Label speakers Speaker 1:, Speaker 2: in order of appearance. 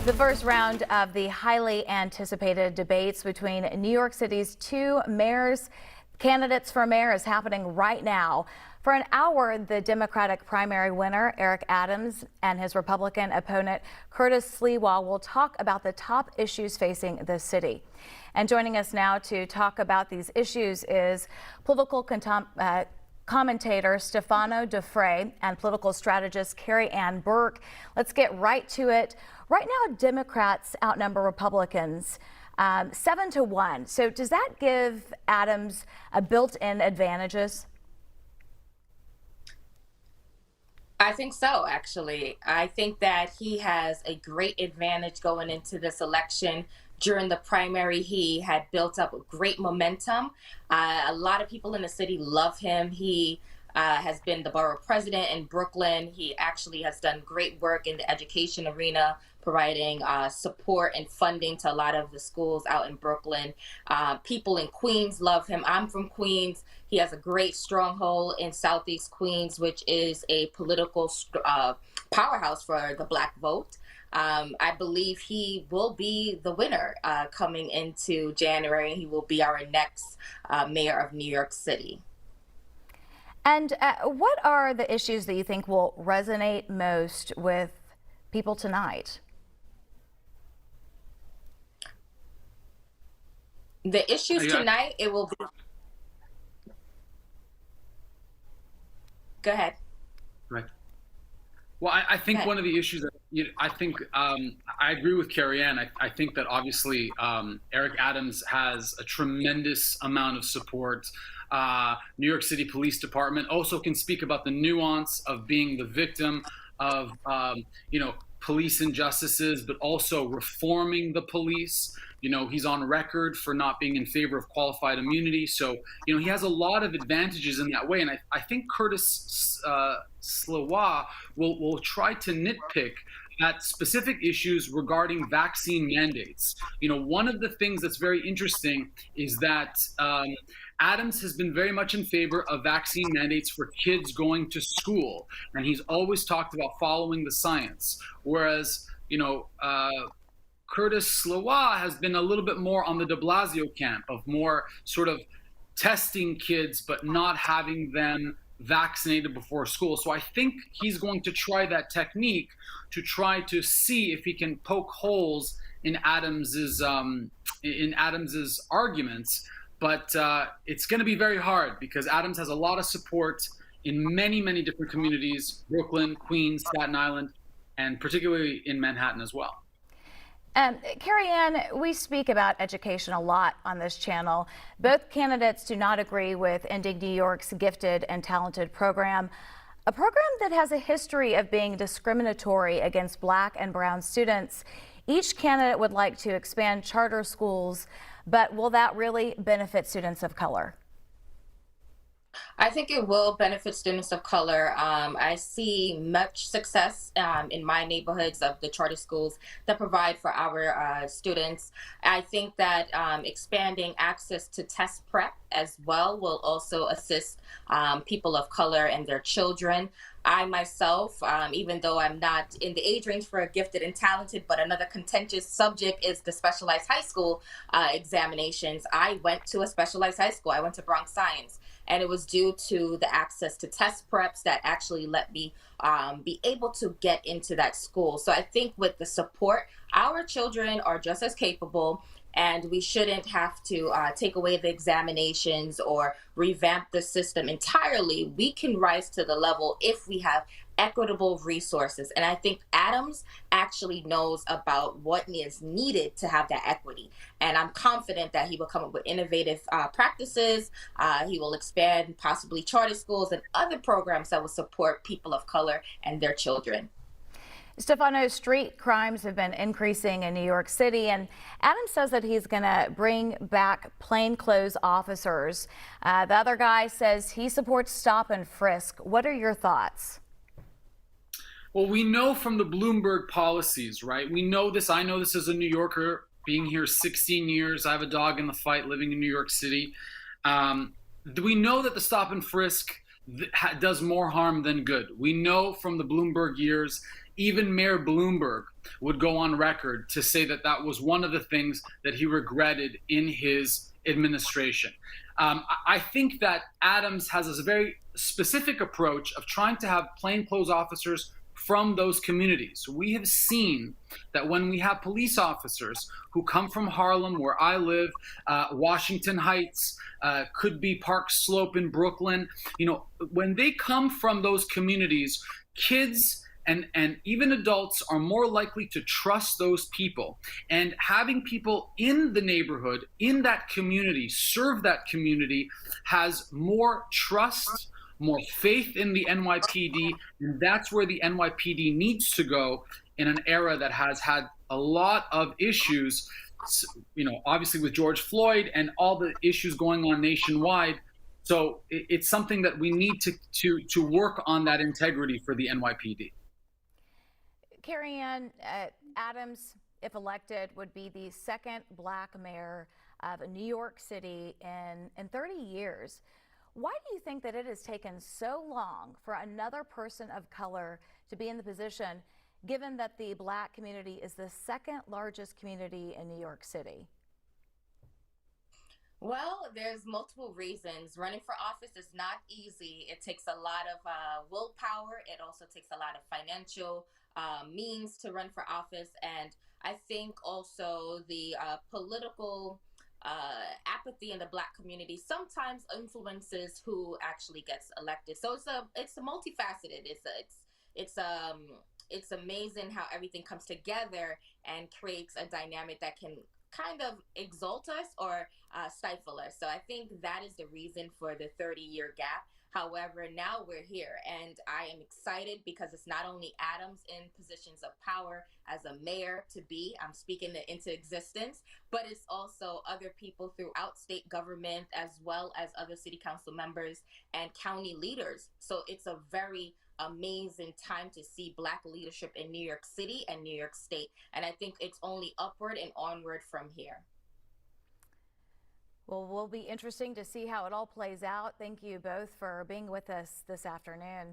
Speaker 1: The first round of the highly anticipated debates between New York City's two candidates for mayor is happening right now. For an hour, the Democratic primary winner, Eric Adams, and his Republican opponent, Curtis Sliwa, will talk about the top issues facing the city. And joining us now to talk about these issues is political commentator Stefano Da Fre and political strategist Carrie Ann Burke. Let's get right to it. Right now, Democrats outnumber Republicans 7-1. So does that give Adams a built-in advantages?
Speaker 2: I think so, actually. I think that he has a great advantage going into this election. During the primary, he had built up great momentum. A lot of people in the city love him. He has been the borough president in Brooklyn. He actually has done great work in the education arena, providing support and funding to a lot of the schools out in Brooklyn. People in Queens love him. I'm from Queens. He has a great stronghold in Southeast Queens, which is a political powerhouse for the Black vote. I believe he will be the winner coming into January. He will be our next mayor of New York City.
Speaker 1: And what are the issues that you think will resonate most with people tonight?
Speaker 2: The issues tonight, it will be. Go ahead.
Speaker 3: Right. Well, I think one of the issues that I think I agree with Carrie Ann. I think that obviously Eric Adams has a tremendous amount of support. New York City Police Department also can speak about the nuance of being the victim of police injustices, but also reforming the police. He's on record for not being in favor of qualified immunity. So, he has a lot of advantages in that way. And I think Curtis Sliwa will try to nitpick at specific issues regarding vaccine mandates. One of the things that's very interesting is that Adams has been very much in favor of vaccine mandates for kids going to school. And he's always talked about following the science. Whereas, Curtis Sliwa has been a little bit more on the de Blasio camp of more sort of testing kids, but not having them vaccinated before school. So I think he's going to try that technique to try to see if he can poke holes in Adams's arguments. But it's going to be very hard because Adams has a lot of support in many, many different communities: Brooklyn, Queens, Staten Island, and particularly in Manhattan as well.
Speaker 1: Carrie Ann, we speak about education a lot on this channel. Both candidates do not agree with ending New York's gifted and talented program, a program that has a history of being discriminatory against Black and brown students. Each candidate would like to expand charter schools, but will that really benefit students of color?
Speaker 2: I think it will benefit students of color. I see much success in my neighborhoods of the charter schools that provide for our students. I think that expanding access to test prep as well will also assist people of color and their children. I myself, even though I'm not in the age range for a gifted and talented, but another contentious subject is the specialized high school examinations. I went to a specialized high school. I went to Bronx Science. And it was due to the access to test preps that actually let me be able to get into that school. So I think with the support, our children are just as capable, and we shouldn't have to take away the examinations or revamp the system entirely. We can rise to the level if we have equitable resources. And I think Adams actually knows about what is needed to have that equity. And I'm confident that he will come up with innovative practices. He will expand possibly charter schools and other programs that will support people of color and their children.
Speaker 1: Stefano, street crimes have been increasing in New York City, and Adams says that he's going to bring back plainclothes officers. The other guy says he supports stop and frisk. What are your thoughts?
Speaker 3: Well, we know from the Bloomberg policies, right? We know this. I know this as a New Yorker, being here 16 years. I have a dog in the fight living in New York City. We know that the stop and frisk does more harm than good. We know from the Bloomberg years, even Mayor Bloomberg would go on record to say that that was one of the things that he regretted in his administration. I think that Adams has a very specific approach of trying to have plainclothes officers from those communities. We have seen that when we have police officers who come from Harlem, where I live, Washington Heights, could be Park Slope in Brooklyn, when they come from those communities, kids and even adults are more likely to trust those people. And having people in the neighborhood, in that community, serve that community has more trust, more faith in the NYPD, and that's where the NYPD needs to go in an era that has had a lot of issues, obviously with George Floyd and all the issues going on nationwide. So it's something that we need to work on, that integrity for the NYPD.
Speaker 1: Carrie Ann, Adams, if elected, would be the second Black mayor of New York City in 30 years. Why do you think that it has taken so long for another person of color to be in the position, given that the Black community is the second largest community in New York City?
Speaker 2: Well, there's multiple reasons. Running for office is not easy. It takes a lot of willpower. It also takes a lot of financial means to run for office. And I think also the political apathy in the Black community sometimes influences who actually gets elected. So it's a multifaceted. It's amazing how everything comes together and creates a dynamic that can kind of exalt us or stifle us. So I think that is the reason for the 30-year gap. However, now we're here, and I am excited because it's not only Adams in positions of power as a mayor to be, I'm speaking it into existence, but it's also other people throughout state government, as well as other city council members and county leaders. So it's a very amazing time to see Black leadership in New York City and New York State. And I think it's only upward and onward from here.
Speaker 1: Well, will be interesting to see how it all plays out. Thank you both for being with us this afternoon.